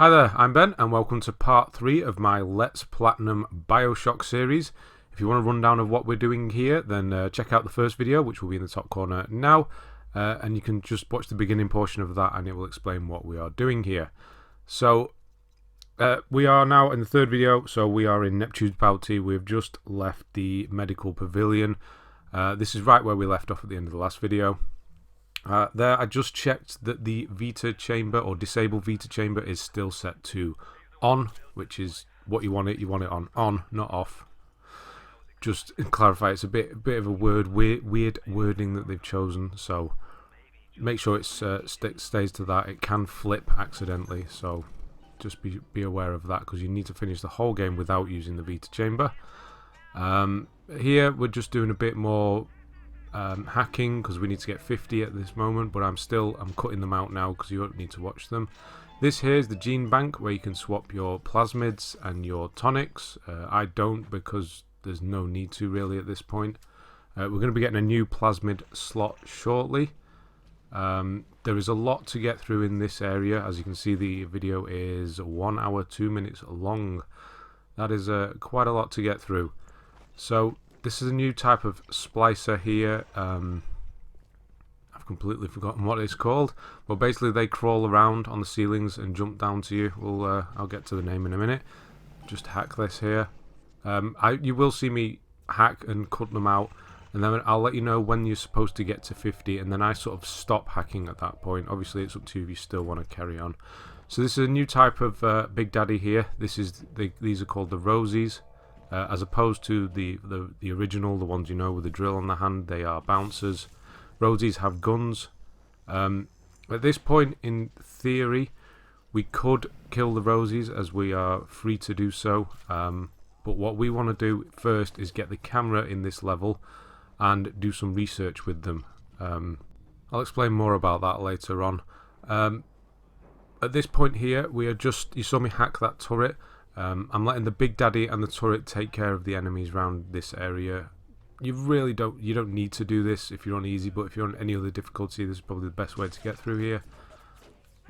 Hi there, I'm Ben and welcome to part 3 of my Let's Platinum Bioshock series. If you want a rundown of what we're doing here, then check out the first video, which will be in the top corner now, and you can just watch the beginning portion of that and it will explain what we are doing here. So we are now in the third video, so we are in Neptune's bounty. We've just left the medical pavilion. This is right where we left off at the end of the last video. There, I just checked that the Vita chamber or disabled Vita chamber is still set to on, which is what you want it. You want it on, not off. Just to clarify, it's a bit of a weird wording that they've chosen. So make sure it stays to that. It can flip accidentally, so just be aware of that because you need to finish the whole game without using the Vita chamber. Here we're just doing a bit more hacking because we need to get 50 at this moment, but I'm cutting them out now because you don't need to watch them. This here is the gene bank where you can swap your plasmids and your tonics. I don't because there's no need to really at this point. We're going to be getting a new plasmid slot shortly. There is a lot to get through in this area. As you can see, the video is 1 hour 2 minutes long. That is quite a lot to get through. So this is a new type of splicer here. I've completely forgotten what it's called, but basically they crawl around on the ceilings and jump down to you. I'll get to the name in a minute. Just hack this here. You will see me hack and cut them out, and then I'll let you know when you're supposed to get to 50, and then I sort of stop hacking at that point. Obviously it's up to you if you still want to carry on. So this is a new type of Big Daddy here. These are called the Rosies. As opposed to the original, the ones you know with the drill on the hand, they are bouncers. Rosies have guns. At this point, in theory, we could kill the Rosies as we are free to do so. But what we want to do first is get the camera in this level and do some research with them. I'll explain more about that later on. At this point here, you saw me hack that turret. I'm letting the Big Daddy and the turret take care of the enemies around this area. You don't need to do this if you're on easy, but if you're on any other difficulty, this is probably the best way to get through here.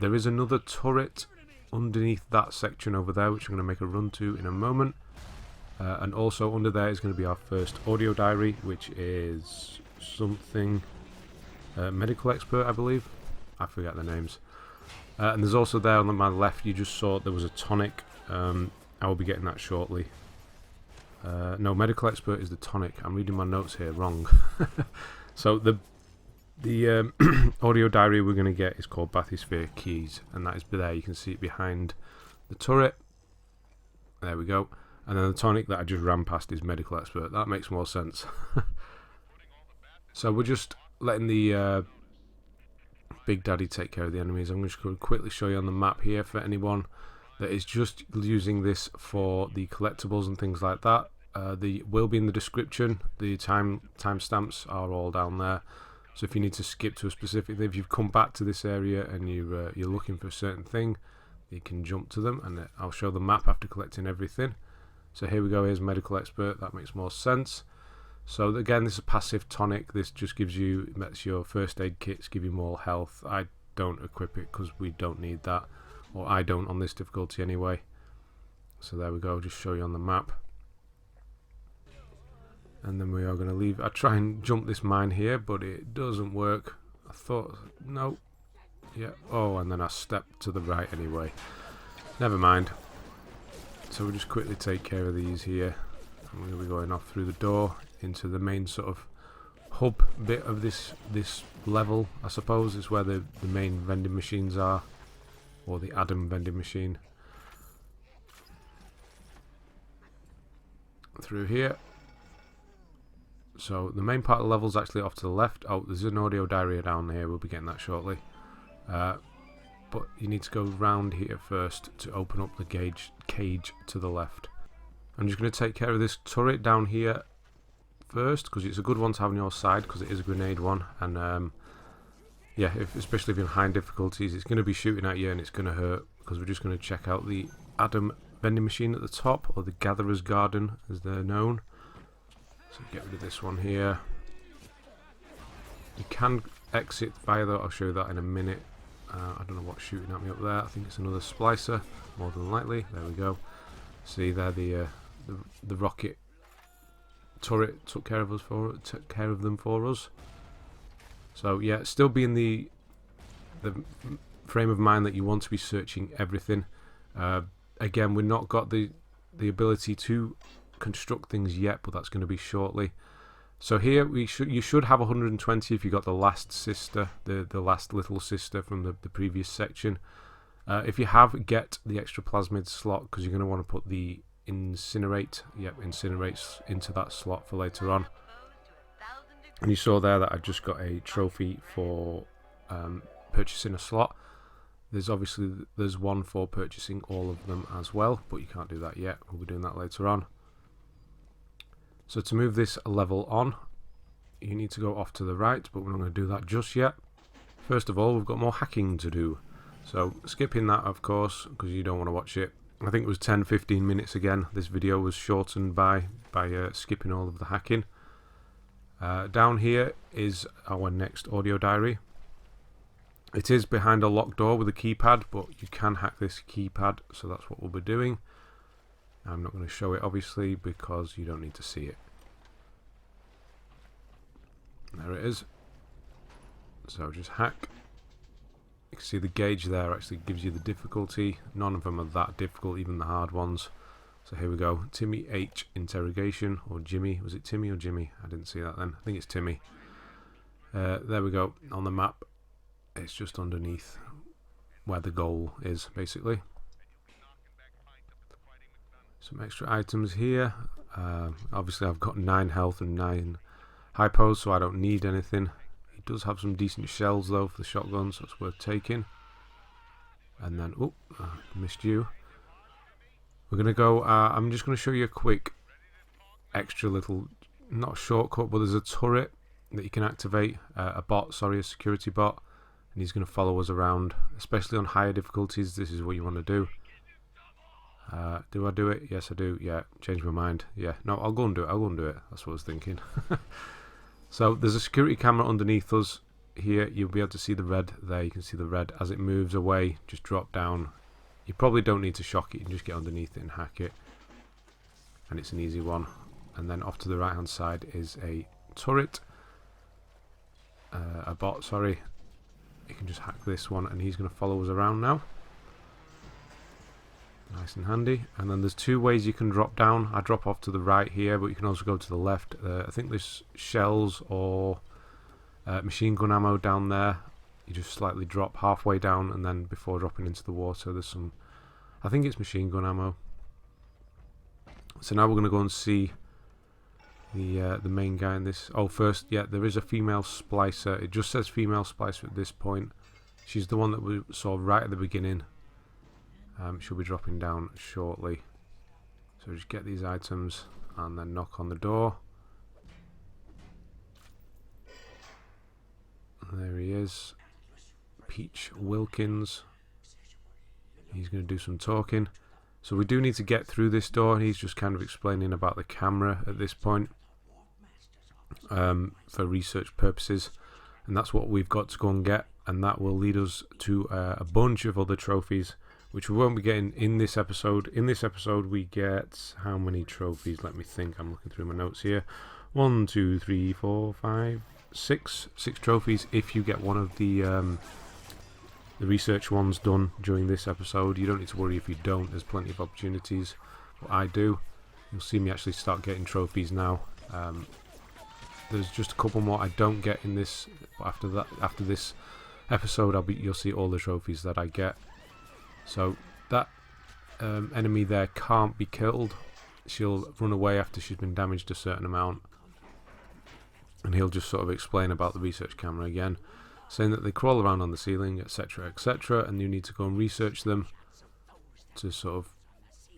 There is another turret underneath that section over there, which I'm going to make a run to in a moment. And also under there is going to be our first audio diary, which is something medical expert, I believe. I forget the names. And there's also there on my left, you just saw there was a tonic. I will be getting that shortly. No, medical expert is the tonic. I'm reading my notes here wrong. So the audio diary we're going to get is called Bathysphere Keys, and that is there. You can see it behind the turret. There we go. And then the tonic that I just ran past is medical expert. That makes more sense. So we're just letting the Big Daddy take care of the enemies. I'm just going to quickly show you on the map here for anyone that is just using this for the collectibles and things like that. They will be in the description. The timestamps are all down there. So if you need to skip to a specific thing, if you've come back to this area and you're looking for a certain thing, you can jump to them, and I'll show the map after collecting everything. So here we go. Here's medical expert. That makes more sense. So again, this is a passive tonic. This just lets your first aid kits give you more health. I don't equip it because we don't need that. Or I don't on this difficulty anyway. So there we go, just show you on the map. And then we are going to leave. I try and jump this mine here, but it doesn't work. I thought, no. Yeah, oh, and then I stepped to the right anyway. Never mind. So we'll just quickly take care of these here. I'm going to be going off through the door into the main sort of hub bit of this level, I suppose. Is where the main vending machines are. Or the Adam vending machine. Through here. So the main part of the level is actually off to the left. Oh, there's an audio diary down here. We'll be getting that shortly. But you need to go round here first to open up the cage to the left. I'm just going to take care of this turret down here first because it's a good one to have on your side because it is a grenade one. And yeah, especially if you're in high difficulties, it's going to be shooting at you and it's going to hurt because we're just going to check out the Adam vending machine at the top, or the Gatherer's Garden as they're known. So get rid of this one here. You can exit via that, I'll show you that in a minute. I don't know what's shooting at me up there. I think it's another splicer, more than likely. There we go. See there, the rocket turret took care of them for us. So yeah, still be in the frame of mind that you want to be searching everything. Again, we've not got the ability to construct things yet, but that's going to be shortly. So here you should have 120 if you got the last sister, the last little sister from the previous section. If you have, get the extra plasmid slot, because you're going to want to put the incinerate, incinerates into that slot for later on. And you saw there that I just got a trophy for purchasing a slot. There's one for purchasing all of them as well, but you can't do that yet. We'll be doing that later on. So to move this level on, you need to go off to the right, but we're not going to do that just yet. First of all, we've got more hacking to do. So skipping that, of course, because you don't want to watch it. I think it was 10-15 minutes again. This video was shortened by skipping all of the hacking. Down here is our next audio diary. It is behind a locked door with a keypad, but you can hack this keypad, so that's what we'll be doing. I'm not going to show it, obviously, because you don't need to see it. There it is. So just hack. You can see the gauge there actually gives you the difficulty. None of them are that difficult, even the hard ones. So here we go. Timmy H interrogation, or Jimmy. Was it Timmy or Jimmy? I didn't see that then. I think it's Timmy. There we go. On the map, it's just underneath where the goal is, basically. Some extra items here. Obviously I've got 9 health and 9 hypos, so I don't need anything. He does have some decent shells though for the shotgun, so it's worth taking. And then, oh, missed you. We're going to go, I'm just going to show you a quick extra little, not shortcut, but there's a turret that you can activate, a security bot, and he's going to follow us around, especially on higher difficulties. This is what you want to do. Do I do it? Yes, I do. Yeah, change my mind. Yeah, no, I'll go and do it. I'll go and do it. That's what I was thinking. So there's a security camera underneath us here. You'll be able to see the red there. You can see the red as it moves away. Just drop down. You probably don't need to shock it. You can just get underneath it and hack it. And it's an easy one. And then off to the right hand side is a turret. A bot, sorry. You can just hack this one and he's going to follow us around now. Nice and handy. And then there's 2 ways you can drop down. I drop off to the right here, but you can also go to the left. I think there's shells or machine gun ammo down there. You just slightly drop halfway down, and then before dropping into the water there's some, I think it's machine gun ammo. So now we're going to go and see the main guy in this. Oh, first, yeah, there is a female splicer. It just says female splicer at this point. She's the one that we saw right at the beginning. She'll be dropping down shortly. So just get these items and then knock on the door. There he is. Peach Wilkins. He's going to do some talking. So we do need to get through this door. He's just kind of explaining about the camera at this point. For research purposes. And that's what we've got to go and get. And that will lead us to a bunch of other trophies, which we won't be getting in this episode. In this episode we get how many trophies? Let me think. I'm looking through my notes here. 1, 2, 3, 4, 5, 6. 6 trophies if you get one of the research ones done during this episode. You don't need to worry if you don't. There's plenty of opportunities. But I do. You'll see me actually start getting trophies now. There's just a couple more I don't get in this. But after this episode, you'll see all the trophies that I get. So that enemy there can't be killed. She'll run away after she's been damaged a certain amount. And he'll just sort of explain about the research camera again, saying that they crawl around on the ceiling, etc, etc, and you need to go and research them to sort of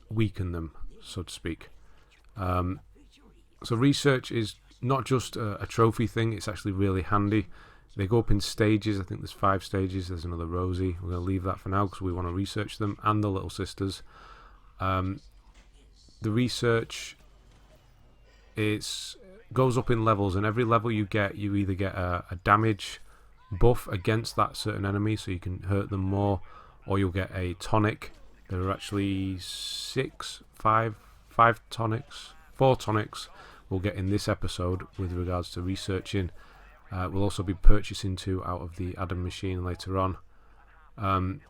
weaken them, so to speak. So research is not just a trophy thing, it's actually really handy. They go up in stages. I think there's 5 stages. There's another Rosie. We're going to leave that for now because we want to research them and the little sisters. The research goes up in levels, and every level you get, you either get a damage buff against that certain enemy, so you can hurt them more, or you'll get a tonic. There are actually four tonics we'll get in this episode with regards to researching. We'll also be purchasing 2 out of the Adam machine later on. And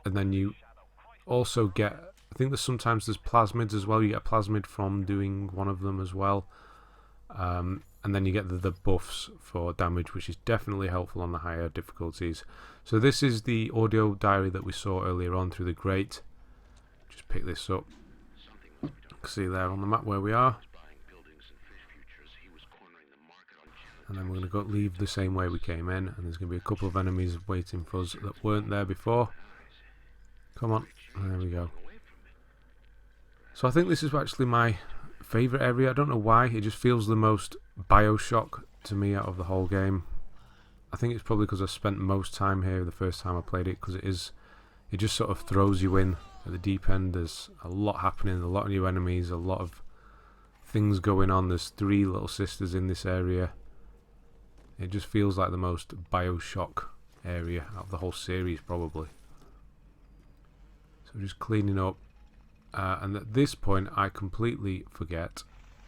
then you also get, I think sometimes there's plasmids as well. You get a plasmid from doing one of them as well. And then you get the buffs for damage, which is definitely helpful on the higher difficulties. So this is the audio diary that we saw earlier on through the grate. Just pick this up. You can see there on the map where we are. And then we're going to go leave the same way we came in, and there's going to be a couple of enemies waiting for us that weren't there before. Come on, there we go. So I think this is actually my favourite area. I don't know why, it just feels the most Bioshock to me out of the whole game. I think it's probably because I spent most time here the first time I played it, because it just sort of throws you in at the deep end. There's a lot happening, a lot of new enemies, a lot of things going on. There's 3 little sisters in this area. It just feels like the most Bioshock area out of the whole series, probably. So just cleaning up. And at this point, I completely forget,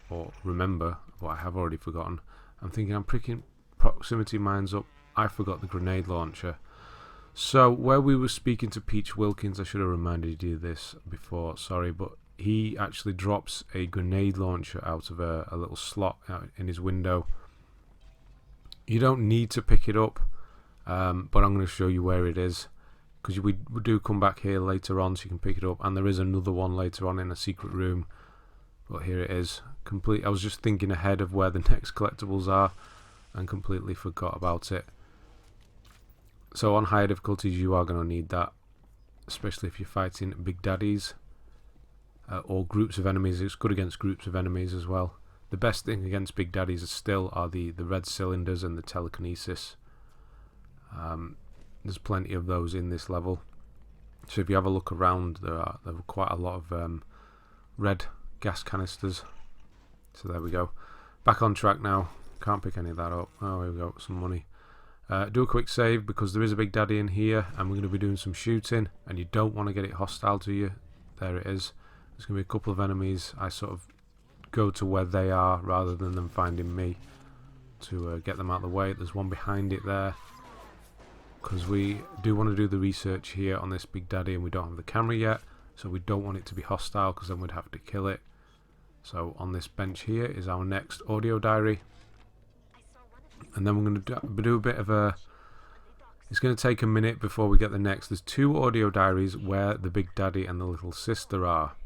or remember, what I have already forgotten. I'm thinking I'm picking proximity mines up. I forgot the grenade launcher. So, where we were speaking to Peach Wilkins, I should have reminded you this before, sorry, but he actually drops a grenade launcher out of a little slot out in his window. You don't need to pick it up, but I'm going to show you where it is, because we do come back here later on so you can pick it up, and there is another one later on in a secret room, but here it is. I was just thinking ahead of where the next collectibles are and completely forgot about it. So on higher difficulties you are going to need that, especially if you're fighting big daddies or groups of enemies. It's good against groups of enemies as well. The best thing against big daddies are the red cylinders and the telekinesis. There's plenty of those in this level. So if you have a look around, there are quite a lot of red gas canisters. So there we go. Back on track now. Can't pick any of that up. Oh, here we go. Some money. Do a quick save, because there is a big daddy in here and we're going to be doing some shooting, and you don't want to get it hostile to you. There it is. There's going to be a couple of enemies. I sort of go to where they are rather than them finding me to get them out of the way. There's one behind it there, because we do want to do the research here on this big daddy, and we don't have the camera yet, so we don't want it to be hostile, because then we'd have to kill it. So on this bench here is our next audio diary, and then we're going to do a bit of a... It's going to take a minute before we get the next. There's 2 audio diaries where the big daddy and the little sister are,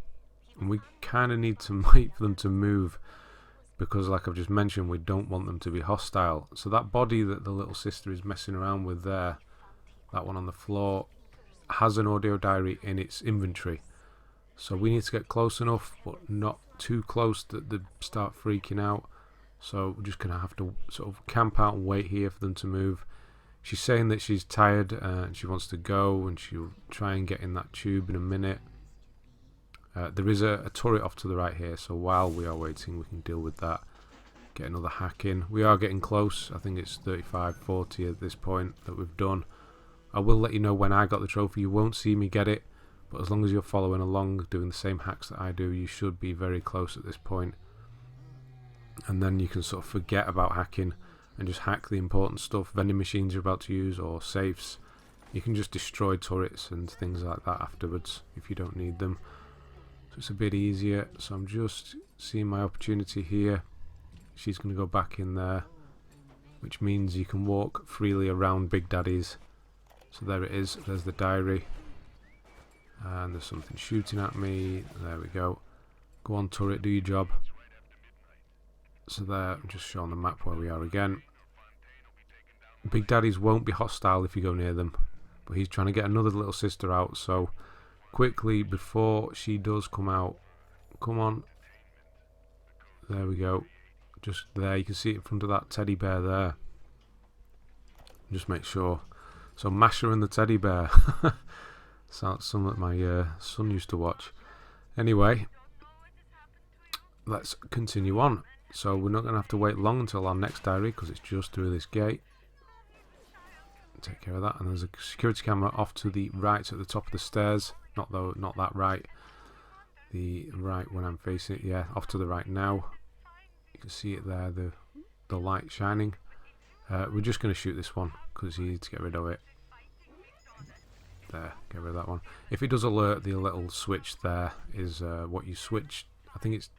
and we kind of need to wait for them to move, because like I've just mentioned, we don't want them to be hostile. So that body that the little sister is messing around with there, that one on the floor, has an audio diary in its inventory. So we need to get close enough, but not too close that they start freaking out. So we're just going to have to sort of camp out and wait here for them to move. She's saying that she's tired and she wants to go, and she'll try and get in that tube in a minute. There is a turret off to the right here, so while we are waiting we can deal with that. Get another hack in. We are getting close. I think it's 35-40 at this point that we've done. I will let you know when I got the trophy. You won't see me get it, but as long as you're following along, doing the same hacks that I do, you should be very close at this point. And then you can sort of forget about hacking and just hack the important stuff. Vending machines you're about to use, or safes. You can just destroy turrets and things like that afterwards if you don't need them. So it's a bit easier. So I'm just seeing my opportunity here. She's going to go back in there, which means you can walk freely around big daddies. So there it is. There's the diary. And there's something shooting at me. There we go. Go on, turret, do your job. So there, I'm just showing the map where we are again. Big daddies won't be hostile if you go near them, but he's trying to get another little sister out, so quickly before she does come out, come on. There we go. Just there, you can see it in front of that teddy bear there. Just make sure. So Masha and the teddy bear. Sounds something that my son used to watch. Anyway, let's continue on. So we're not going to have to wait long until our next diary, because it's just through this gate. take care of that. And there's a security camera off to the right at the top of the stairs. Not that right. The right when I'm facing it. Yeah, off to the right now. You can see it there, the light shining. We're just going to shoot this one because you need to get rid of it. There, get rid of that one. If it does alert, the little switch there is what you switch. I think it's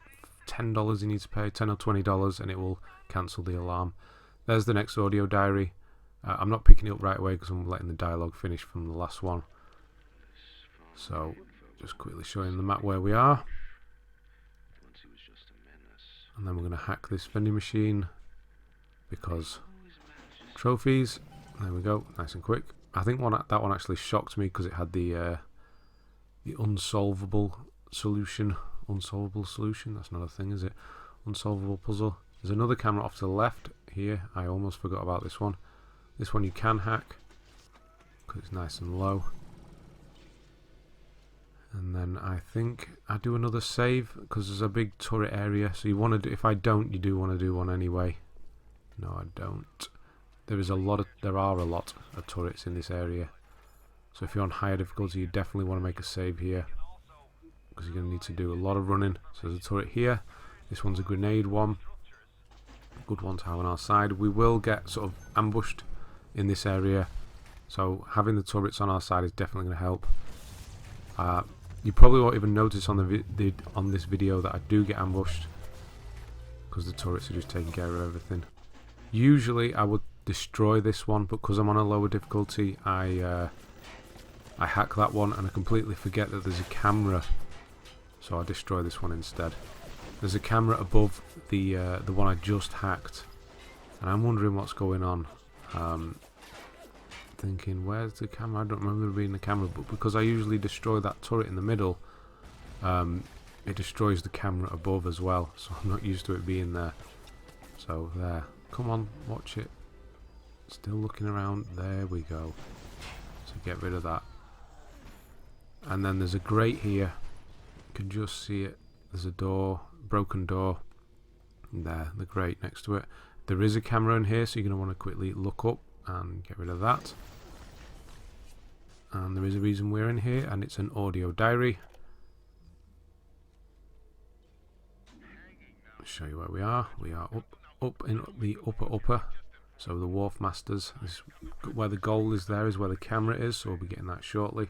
$10 you need to pay, $10 or $20, and it will cancel the alarm. There's the next audio diary. I'm not picking it up right away because I'm letting the dialogue finish from the last one. So, just quickly showing the map where we are. And then we're going to hack this vending machine because trophies. There we go, nice and quick. I think that one actually shocked me because it had the unsolvable solution. Unsolvable solution, that's not a thing, is it? Unsolvable puzzle. There's another camera off to the left here. I almost forgot about this one. This one you can hack because it's nice and low. And then I think I do another save because there's a big turret area. So you want to do, if I don't, you do want to do one anyway. No, I don't. There are a lot of turrets in this area. So if you're on higher difficulty, you definitely want to make a save here because you're going to need to do a lot of running. So there's a turret here. This one's a grenade one. Good one to have on our side. We will get sort of ambushed in this area. So having the turrets on our side is definitely going to help. You probably won't even notice on on this video that I do get ambushed because the turrets are just taking care of everything. Usually I would destroy this one, but because I'm on a lower difficulty, I hack that one and I completely forget that there's a camera, so I destroy this one instead. There's a camera above the one I just hacked, and I'm wondering what's going on. Thinking, where's the camera? I don't remember there being a camera, but because I usually destroy that turret in the middle, it destroys the camera above as well, so I'm not used to it being there. So there, come on, watch it. Still looking around, there we go. So get rid of that. And then there's a grate here, you can just see it. There's a door, broken door, and there, the grate next to it. There is a camera in here, so you're going to want to quickly look up and get rid of that. And there is a reason we're in here, and it's an audio diary. I'll show you where we are. We are up in the upper. So the Wharf Masters, is where the goal is. There is where the camera is, so we'll be getting that shortly.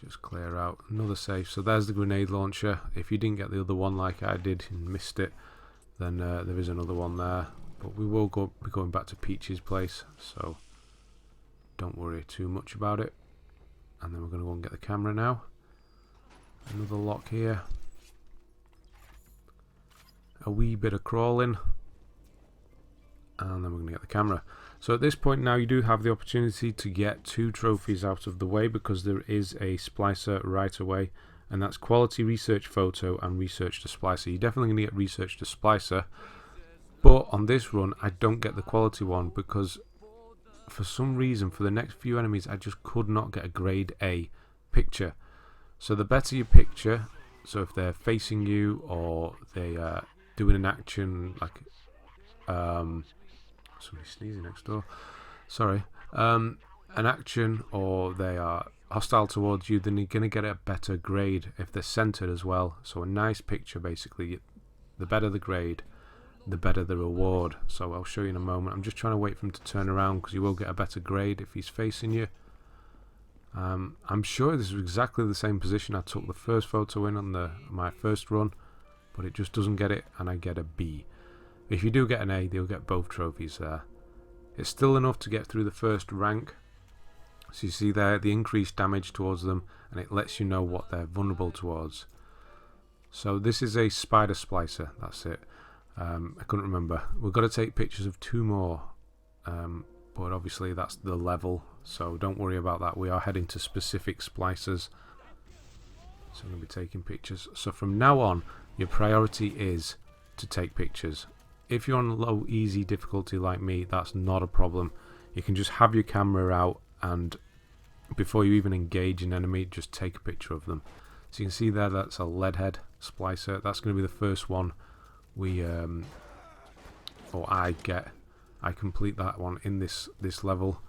Just clear out another safe. So there's the grenade launcher. If you didn't get the other one like I did and missed it, then there is another one there. But we will be going back to Peach's place, so don't worry too much about it. And then we're going to go and get the camera now. Another lock here. A wee bit of crawling. And then we're going to get the camera. So at this point now you do have the opportunity to get 2 trophies out of the way because there is a splicer right away. And that's Quality Research Photo and Researched Splicer. You're definitely going to get Researched Splicer. But on this run, I don't get the quality one because for some reason, for the next few enemies, I just could not get a grade A picture. So the better your picture, so if they're facing you or they are doing an action, like somebody sneezing next door, sorry, an action, or they are hostile towards you, then you're going to get a better grade if they're centered as well. So a nice picture, basically, the better the grade, the better the reward. So I'll show you in a moment. I'm just trying to wait for him to turn around because you will get a better grade if he's facing you. I'm sure this is exactly the same position I took the first photo in on my first run, but it just doesn't get it, and I get a B. If you do get an A, you'll get both trophies there. It's still enough to get through the first rank. So you see there the increased damage towards them, and it lets you know what they're vulnerable towards. So this is a spider splicer, that's it. I couldn't remember. We've got to take pictures of 2 more, but obviously that's the level, so don't worry about that. We are heading to specific splicers, so I'm going to be taking pictures. So from now on, your priority is to take pictures. If you're on low easy difficulty like me, that's not a problem. You can just have your camera out, and before you even engage an enemy, just take a picture of them. So you can see there, that's a Leadhead Splicer. That's going to be the first one we or I get. I complete that one in this level.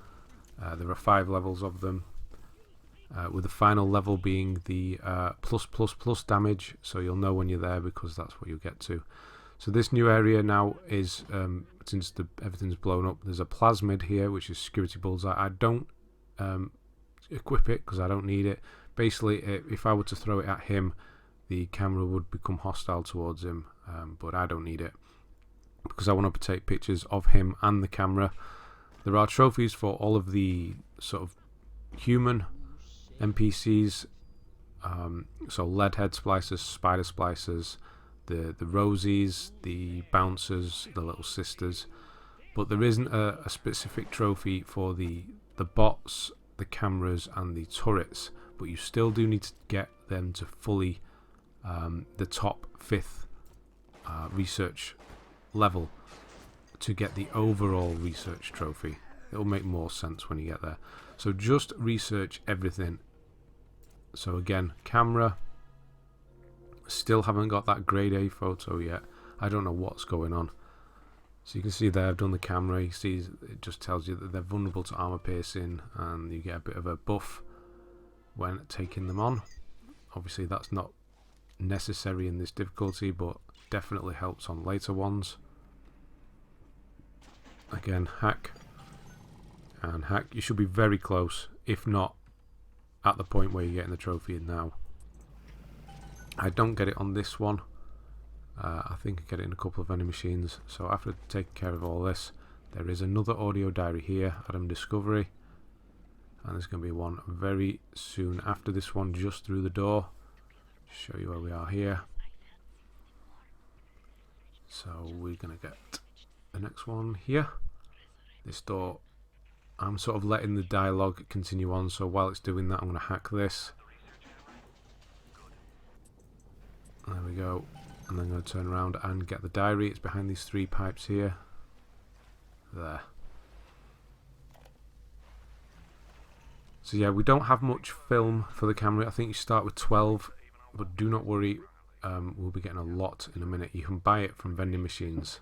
There are 5 levels of them, with the final level being the plus damage, so you'll know when you're there because that's what you'll get to. So this new area now is, since everything's blown up, there's a Plasmid here, which is security bullseye. I don't equip it because I don't need it. Basically, if I were to throw it at him, the camera would become hostile towards him, but I don't need it because I want to take pictures of him and the camera. There are trophies for all of the sort of human NPCs, so Leadhead Splicers, Spider Splicers, the Rosies, the Bouncers, the Little Sisters, but there isn't a specific trophy for the bots, the cameras and the turrets, but you still do need to get them to fully the top 5th research level to get the overall research trophy. It'll make more sense when you get there. So just research everything. So again, camera, still haven't got that grade A photo yet. I don't know what's going on. So you can see there I've done the camera. You see it just tells you that they're vulnerable to armor piercing, and you get a bit of a buff when taking them on. Obviously that's not necessary in this difficulty, but definitely helps on later ones. Again, hack and hack. You should be very close, if not at the point where you're getting the trophy now. I don't get it on this one. I think I get it in a couple of vending machines. So after taking care of all this, there is another audio diary here, Adam Discovery, and there's going to be one very soon after this one, just through the door. Show you where we are here. So we're going to get the next one here. This door, I'm sort of letting the dialogue continue on, so while it's doing that I'm going to hack this. There we go. And then I'm going to turn around and get the diary. It's behind these 3 pipes here. There. So yeah, we don't have much film for the camera. I think you start with 12, but do not worry, we'll be getting a lot in a minute. You can buy it from vending machines.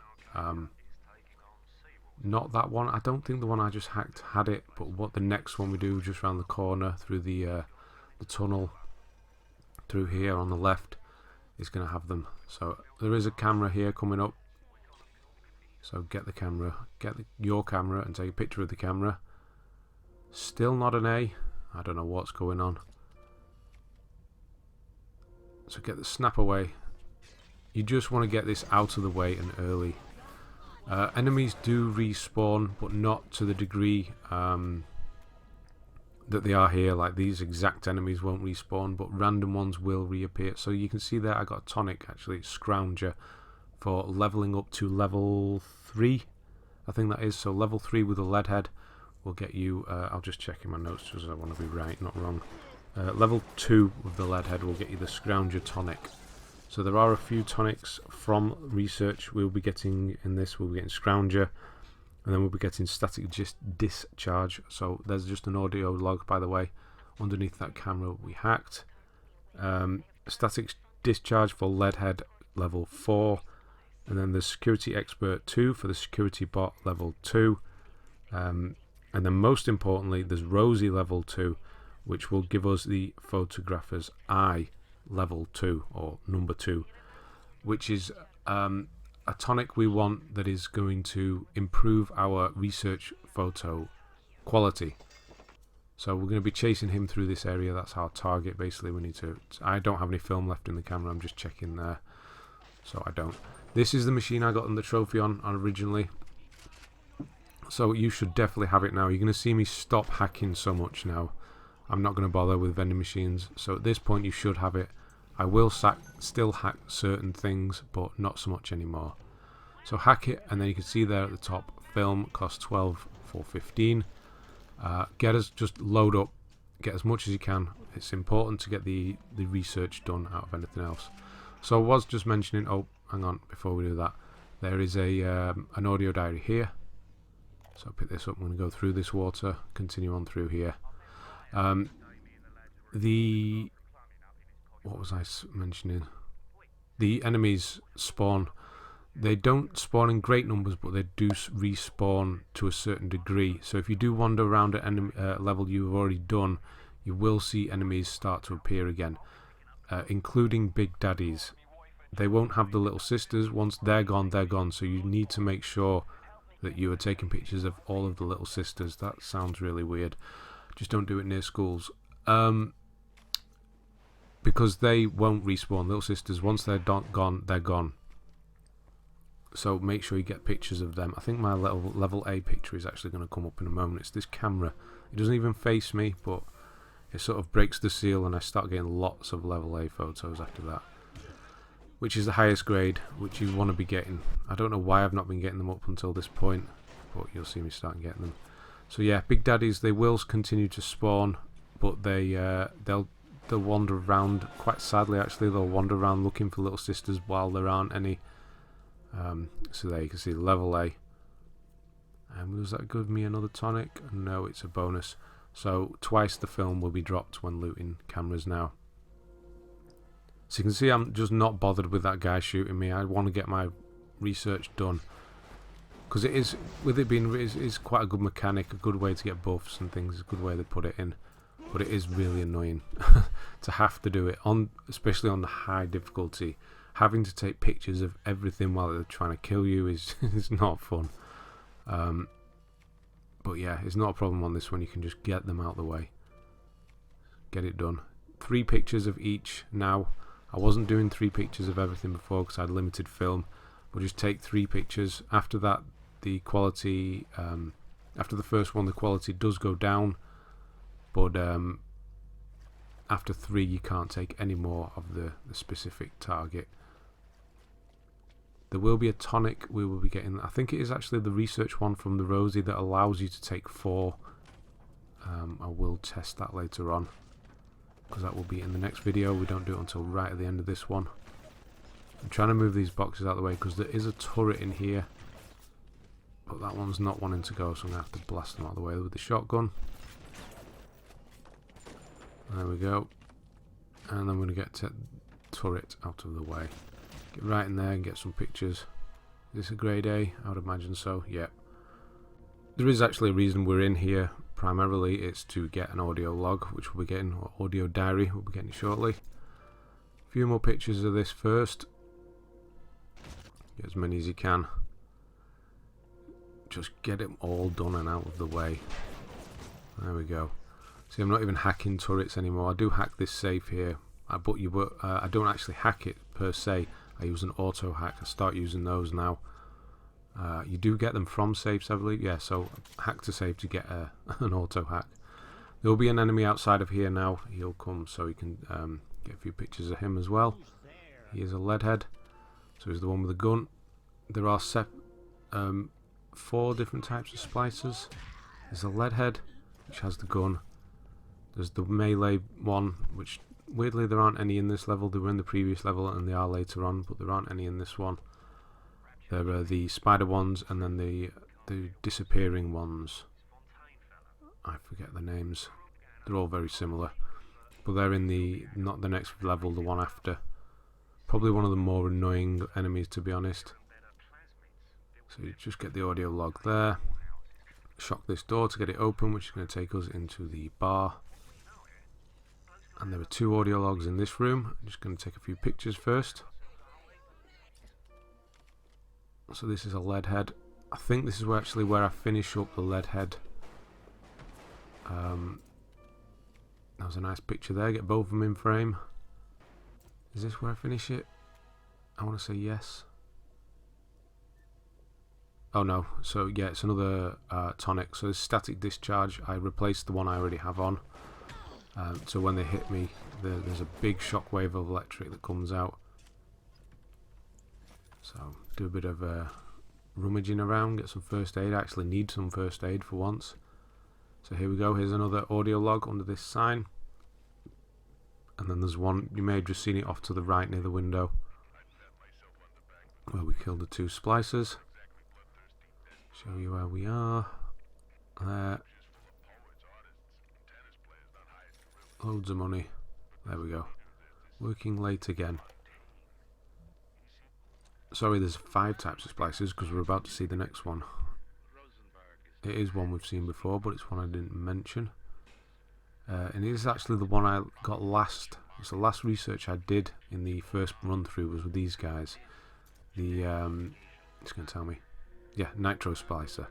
Not that one. I don't think the one I just hacked had it, but what the next one we do, just around the corner through the tunnel through here on the left, is going to have them. So there is a camera here coming up. So get the camera, your camera, and take a picture of the camera. Still not an A. I don't know what's going on. So get the snap away. You just want to get this out of the way and early. Enemies do respawn, but not to the degree that they are here. Like these exact enemies won't respawn, but random ones will reappear. So you can see there I got a tonic, actually, Scrounger, for leveling up to level 3. I think that is. So level 3 with a Leadhead will get you, I'll just check in my notes because I want to be right, not wrong. Level 2 with the Leadhead will get you the Scrounger tonic. So there are a few tonics from research we'll be getting in this. We'll be getting Scrounger, and then we'll be getting static discharge. So there's just an audio log, by the way, underneath that camera we hacked. Static discharge for Leadhead level 4, and then the security expert 2 for the security bot level 2, and then most importantly there's Rosie level 2, which will give us the photographer's eye level 2 or number 2, which is a tonic we want that is going to improve our research photo quality. So we're going to be chasing him through this area. That's our target. Basically we need to, I don't have any film left in the camera, I'm just checking there, so I don't. This is the machine I got the trophy on originally, so you should definitely have it now. You're going to see me stop hacking so much now. I'm not going to bother with vending machines, so at this point you should have it. I will still hack certain things, but not so much anymore. So hack it, and then you can see there at the top, film costs 12 for 15. Just load up, get as much as you can. It's important to get the research done out of anything else. So I was just mentioning, oh hang on, before we do that, there is an audio diary here. So I'll pick this up, I'm going to go through this water, continue on through here. What was I mentioning? The enemies spawn. They don't spawn in great numbers, but they do respawn to a certain degree. So if you do wander around at any level you've already done, you will see enemies start to appear again, including big daddies. They won't have the little sisters. Once they're gone, they're gone. So you need to make sure that you are taking pictures of all of the little sisters. That sounds really weird. Just don't do it near schools. Because they won't respawn. Little sisters, once they're gone, they're gone. So make sure you get pictures of them. I think my level A picture is actually going to come up in a moment. It's this camera. It doesn't even face me, but it sort of breaks the seal and I start getting lots of level A photos after that. Which is the highest grade, which you want to be getting. I don't know why I've not been getting them up until this point, but you'll see me starting getting them. So yeah, big daddies, they will continue to spawn, but they'll wander around, quite sadly actually, they'll wander around looking for little sisters while there aren't any. So there you can see level A. And does that give me another tonic? No, it's a bonus. So twice the film will be dropped when looting cameras now. So you can see I'm just not bothered with that guy shooting me. I want to get my research done. Because it is, with it being, it's quite a good mechanic, a good way to get buffs and things, a good way to put it in. But it is really annoying to have to do it, especially on the high difficulty. Having to take pictures of everything while they're trying to kill you is not fun. But yeah, it's not a problem on this one. You can just get them out of the way. Get it done. 3 pictures of each now. I wasn't doing 3 pictures of everything before because I had limited film. But just take 3 pictures. After that, the quality, after the first one, the quality does go down. But after 3, you can't take any more of the specific target. There will be a tonic we will be getting. I think it is actually the research one from the Rosie that allows you to take 4. I will test that later on, because that will be in the next video. We don't do it until right at the end of this one. I'm trying to move these boxes out of the way because there is a turret in here, but that one's not wanting to go, so I'm going to have to blast them out of the way with the shotgun. There we go. And then I'm going to get the turret out of the way. Get right in there and get some pictures. Is this a grade A? I would imagine so, yeah. There is actually a reason we're in here. Primarily it's to get an audio log, which we'll be getting, or audio diary, we'll be getting shortly. A few more pictures of this first. Get as many as you can. Just get them all done and out of the way. There we go. See, I'm not even hacking turrets anymore. I do hack this safe here, but I don't actually hack it per se. I use an auto hack. I start using those now. You do get them from safes, I believe. Yeah, so hack to save to get an auto hack. There will be an enemy outside of here now. He'll come so you can get a few pictures of him as well. He is a Leadhead, so he's the one with the gun. There are 4 different types of splicers. There's a Leadhead, which has the gun. There's the melee one, which weirdly there aren't any in this level. They were in the previous level and they are later on, but there aren't any in this one. There are the spider ones and then the disappearing ones. I forget the names. They're all very similar, but they're in not the next level, the one after. Probably one of the more annoying enemies, to be honest. So you just get the audio log there. Shock this door to get it open, which is going to take us into the bar. And there are 2 audio logs in this room. I'm just going to take a few pictures first. So this is a Leadhead. I think this is actually where I finish up the Leadhead. That was a nice picture there. Get both of them in frame. Is this where I finish it? I want to say yes. Oh no. So yeah, it's another tonic. So this static discharge. I replaced the one I already have on. So when they hit me, there's a big shockwave of electric that comes out. So do a bit of rummaging around, get some first aid. I actually need some first aid for once. So here we go. Here's another audio log under this sign. And then there's one, you may have just seen it off to the right near the window, where we killed the 2 splicers. Show you where we are. There. Loads of money. There we go. Working late again. Sorry, there's 5 types of splicers because we're about to see the next one. It is one we've seen before, but it's one I didn't mention. And it is actually the one I got last. It's the last research I did in the first run through was with these guys. The it's going to tell me. Yeah, Nitro Splicer.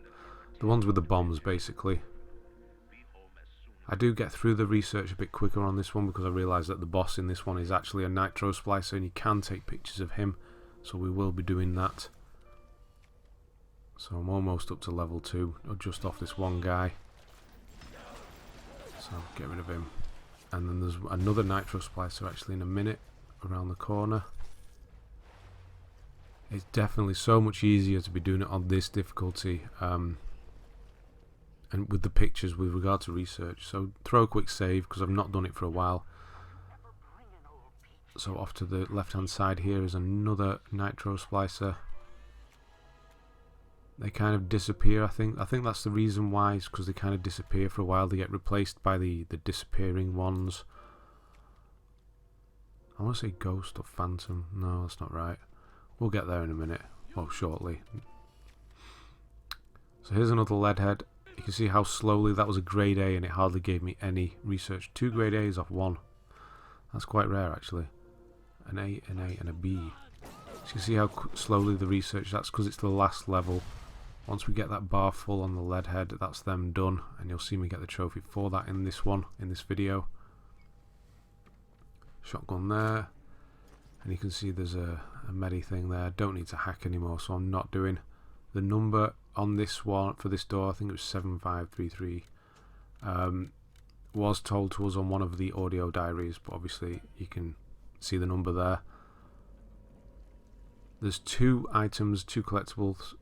The ones with the bombs, basically. I do get through the research a bit quicker on this one because I realise that the boss in this one is actually a Nitro Splicer and you can take pictures of him. So we will be doing that. So I'm almost up to level 2, or just off this one guy. So get rid of him. And then there's another Nitro Splicer actually in a minute around the corner. It's definitely so much easier to be doing it on this difficulty. And with the pictures with regard to research. So throw a quick save because I've not done it for a while. So off to the left hand side here is another Nitro Splicer. They kind of disappear, I think. I think that's the reason why, is because they kind of disappear for a while. They get replaced by the disappearing ones. I want to say Ghost or Phantom. No, that's not right. We'll get there in a minute. Well, shortly. So here's another Leadhead. You can see how slowly that was a grade A and it hardly gave me any research. 2 grade A's off 1. That's quite rare, actually. An A, an A, and a B. So you can see how slowly the research, that's because it's the last level. Once we get that bar full on the Leadhead, that's them done. And you'll see me get the trophy for that in this one, in this video. Shotgun there. And you can see there's a medi thing there. Don't need to hack anymore, so I'm not doing. The number on this one, for this door, I think it was 7533. Was told to us on one of the audio diaries, but obviously you can see the number there. There's 2 items, 2 collectibles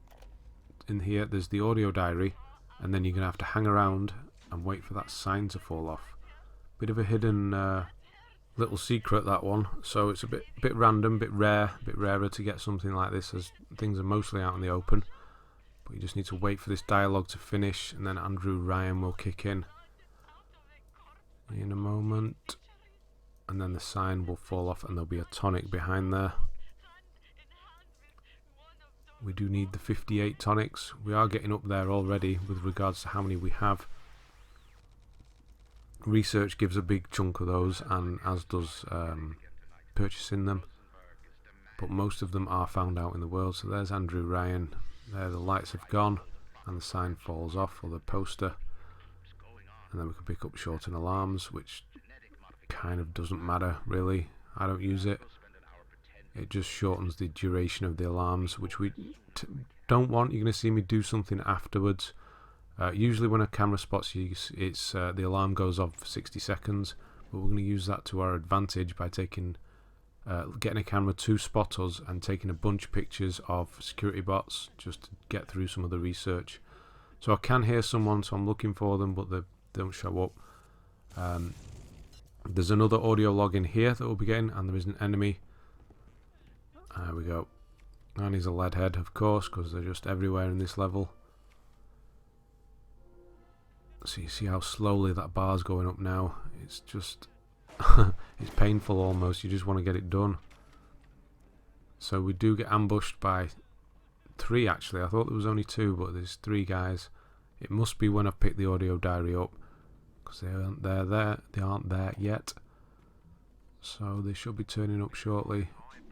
in here. There's the audio diary, and then you're going to have to hang around and wait for that sign to fall off. Bit of a hidden little secret, that one. So it's a bit random, bit rarer to get something like this, as things are mostly out in the open. But you just need to wait for this dialogue to finish, and then Andrew Ryan will kick in a moment. And then the sign will fall off and there'll be a tonic behind there. We do need the 58 tonics. We are getting up there already with regards to how many we have. Research gives a big chunk of those, and as does purchasing them. But most of them are found out in the world. So there's Andrew Ryan. There the lights have gone and the sign falls off, or the poster. And then we can pick up Shorten Alarms, which kind of doesn't matter really. I don't use it. It just shortens the duration of the alarms, which we don't want. You're going to see me do something afterwards. Usually when a camera spots you, it's the alarm goes off for 60 seconds, but we're going to use that to our advantage by taking getting a camera to spot us and taking a bunch of pictures of security bots just to get through some of the research. So I can hear someone, so I'm looking for them, but they don't show up. There's another audio log in here that we'll be getting, and there is an enemy. There we go. And he's a Leadhead, of course, because they're just everywhere in this level. So you see how slowly that bar's going up now. It's just it's painful almost. You just want to get it done. So we do get ambushed by 3 actually. I thought there was only 2, but there's 3 guys. It must be when I've picked the audio diary up, because they aren't there. They aren't there yet. So they should be turning up shortly.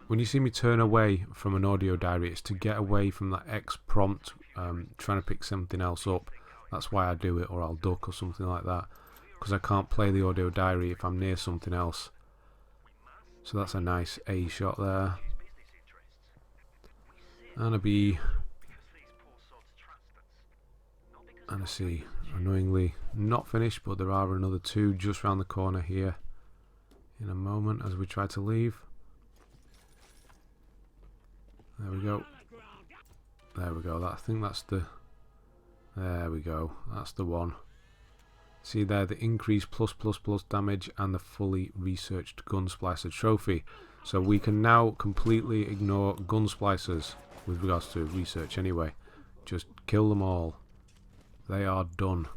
When you see me turn away from an audio diary, it's to get away from that X prompt, trying to pick something else up. That's why I do it, or I'll duck or something like that, because I can't play the audio diary if I'm near something else. So that's a nice A shot there. And a B. And a C. Annoyingly not finished, but there are another 2 just round the corner here in a moment as we try to leave. There we go. There we go. I think that's the... There we go. That's the one. See there, the increased plus damage and the fully researched Gun Splicer trophy. So we can now completely ignore Gun Splicers with regards to research anyway. Just kill them all. They are done.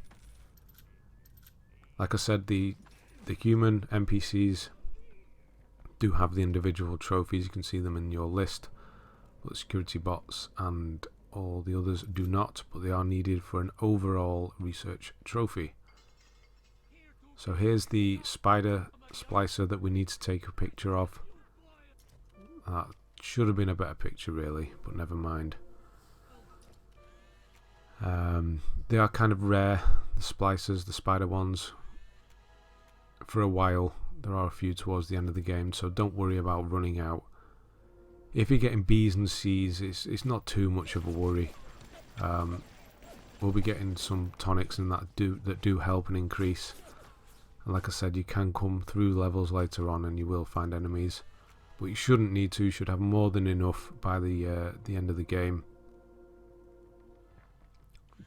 Like I said, the human NPCs do have the individual trophies. You can see them in your list. but security bots and all the others do not, but they are needed for an overall research trophy. So here's the spider splicer that we need to take a picture of. That should have been a better picture really, but never mind. They are kind of rare, the splicers, the spider ones, for a while. There are a few towards the end of the game, so don't worry about running out. If you're getting B's and C's, it's not too much of a worry. We'll be getting some tonics and that do help and increase. And like I said, you can come through levels later on and you will find enemies, but you shouldn't need to. You should have more than enough by the end of the game.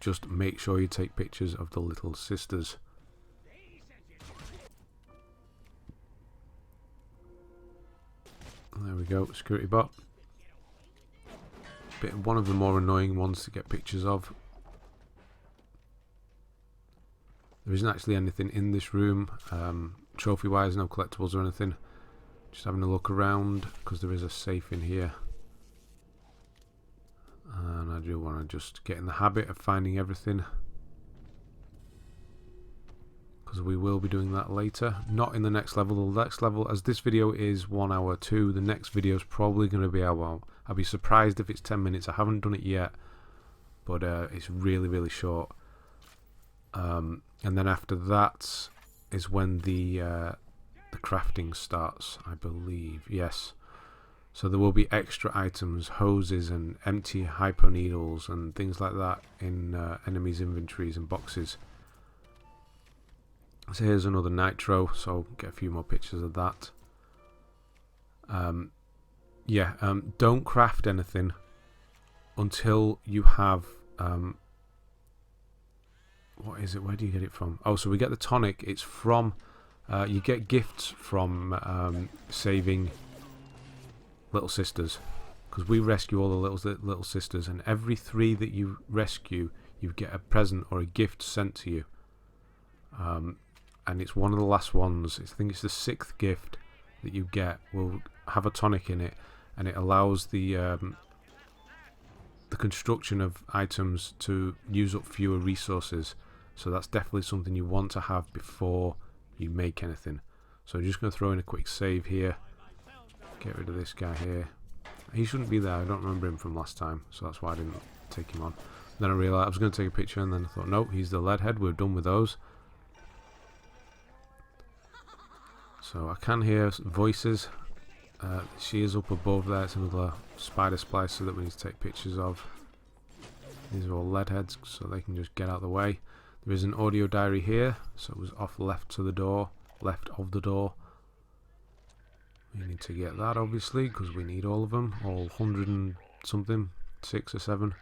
Just make sure you take pictures of the little sisters. There we go, security bot. One of the more annoying ones to get pictures of. There isn't actually anything in this room, trophy wise, no collectibles or anything. Just having a look around because there is a safe in here. And I do want to just get in the habit of finding everything, because we will be doing that later. Not in the next level. The next level, as this video is 1 hour 2, the next video is probably going to be I'll be surprised if it's 10 minutes. I haven't done it yet, but it's really short. And then after that is when the crafting starts, I believe. Yes. So there will be extra items, hoses and empty hypo needles and things like that in enemies' inventories and boxes. So here's another nitro, so I'll get a few more pictures of that. Don't craft anything until you have what is it? Where do you get it from? Oh, so we get the tonic. It's from you get gifts from saving little sisters, because we rescue all the little sisters, and every 3 that you rescue, you get a present or a gift sent to you. And it's one of the last ones. I think it's the 6th gift that you get will have a tonic in it, and it allows the construction of items to use up fewer resources. So that's definitely something you want to have before you make anything. So I'm just going to throw in a quick save here. Get rid of this guy here. He shouldn't be there. I don't remember him from last time, so that's why I didn't take him on. Then I realised I was going to take a picture, and then I thought, no, he's the Leadhead. We're done with those. So I can hear voices. She is up above there. It's another spider splicer that we need to take pictures of. These are all Leadheads, so they can just get out of the way. There is an audio diary here, so it was off left of the door. We need to get that, obviously, because we need all of them, all 100 and something, 6 or 7.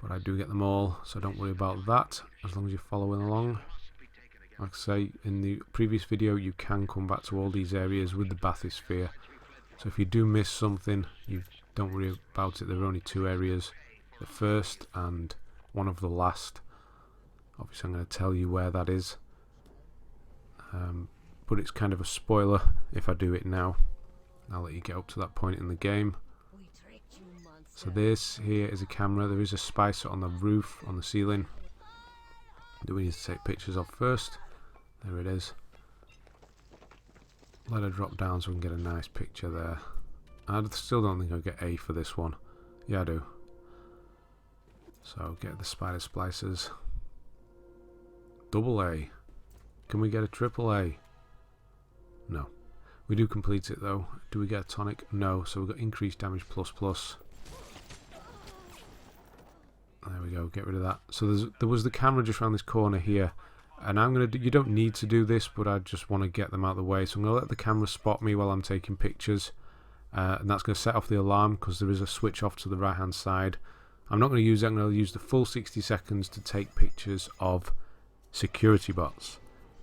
But I do get them all, so don't worry about that, as long as you're following along. Like I say, in the previous video, you can come back to all these areas with the Bathysphere. So if you do miss something, you don't worry about it. There are only 2 areas, the first and one of the last. Obviously, I'm going to tell you where that is. But it's kind of a spoiler if I do it now. I'll let you get up to that point in the game. So this here is a camera. There is a Splicer on the roof, on the ceiling, that we need to take pictures of first. There it is. Let her drop down so we can get a nice picture there. I still don't think I'll get A for this one. Yeah, I do. So get the spider splicers. Double A. Can we get a triple A? No. We do complete it though. Do we get a tonic? No. So we've got increased damage ++. There we go. Get rid of that. So there was the camera just around this corner here, and I'm gonna. You don't need to do this, but I just want to get them out of the way. So I'm gonna let the camera spot me while I'm taking pictures, and that's gonna set off the alarm because there is a switch off to the right hand side. I'm not going to use it. I'm going to use the full 60 seconds to take pictures of security bots.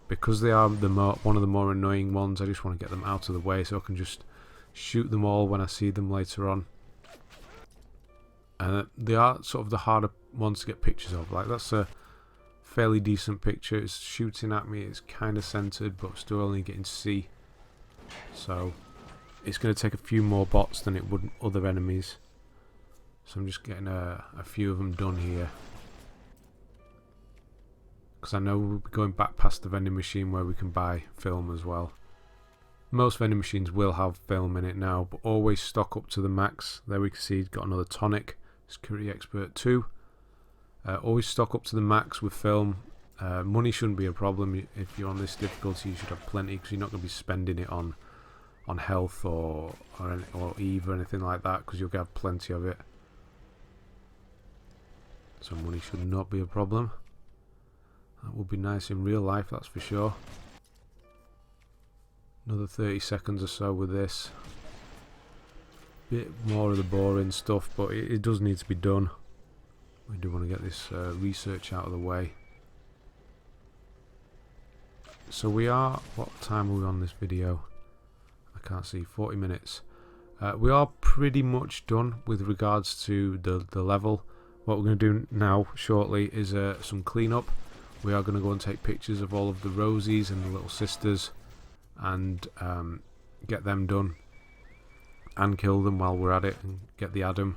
Because they are one of the more annoying ones, I just want to get them out of the way so I can just shoot them all when I see them later on. And they are sort of the harder ones to get pictures of. Like, that's a fairly decent picture. It's shooting at me. It's kind of centered, but still only getting C. So it's going to take a few more bots than it would other enemies. So I'm just getting a few of them done here. Because I know we'll be going back past the vending machine where we can buy film as well. Most vending machines will have film in it now, but always stock up to the max. There we can see got another Tonic, Security Expert 2. Always stock up to the max with film. Money shouldn't be a problem. If you're on this difficulty, you should have plenty because you're not going to be spending it on health or Eve or anything like that, because you'll get plenty of it. So money should not be a problem. That would be nice in real life, that's for sure. Another 30 seconds or so with this. Bit more of the boring stuff, but it does need to be done. We do want to get this research out of the way. So we are, what time are we on this video? I can't see, 40 minutes. We are pretty much done with regards to the level. What we're going to do now, shortly, is some cleanup. We are going to go and take pictures of all of the Rosies and the little sisters and get them done and kill them while we're at it and get the Adam,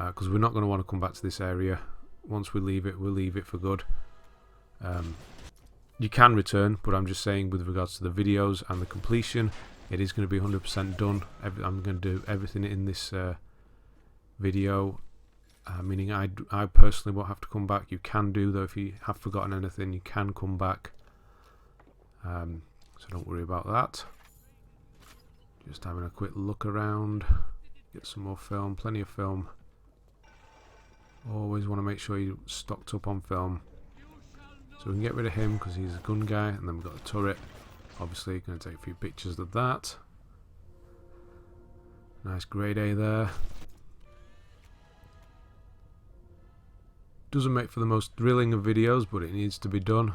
because we're not going to want to come back to this area. Once we leave it, we'll leave it for good. You can return, but I'm just saying with regards to the videos and the completion, it is going to be 100% done. I'm going to do everything in this video, meaning I personally won't have to come back. You can do though, if you have forgotten anything, you can come back. So don't worry about that. Just having a quick look around, get some more film, plenty of film. Always want to make sure you're stocked up on film. So we can get rid of him because he's a gun guy, and then we've got the turret. Obviously, going to take a few pictures of that. Nice grade A there. Doesn't make for the most thrilling of videos, but it needs to be done.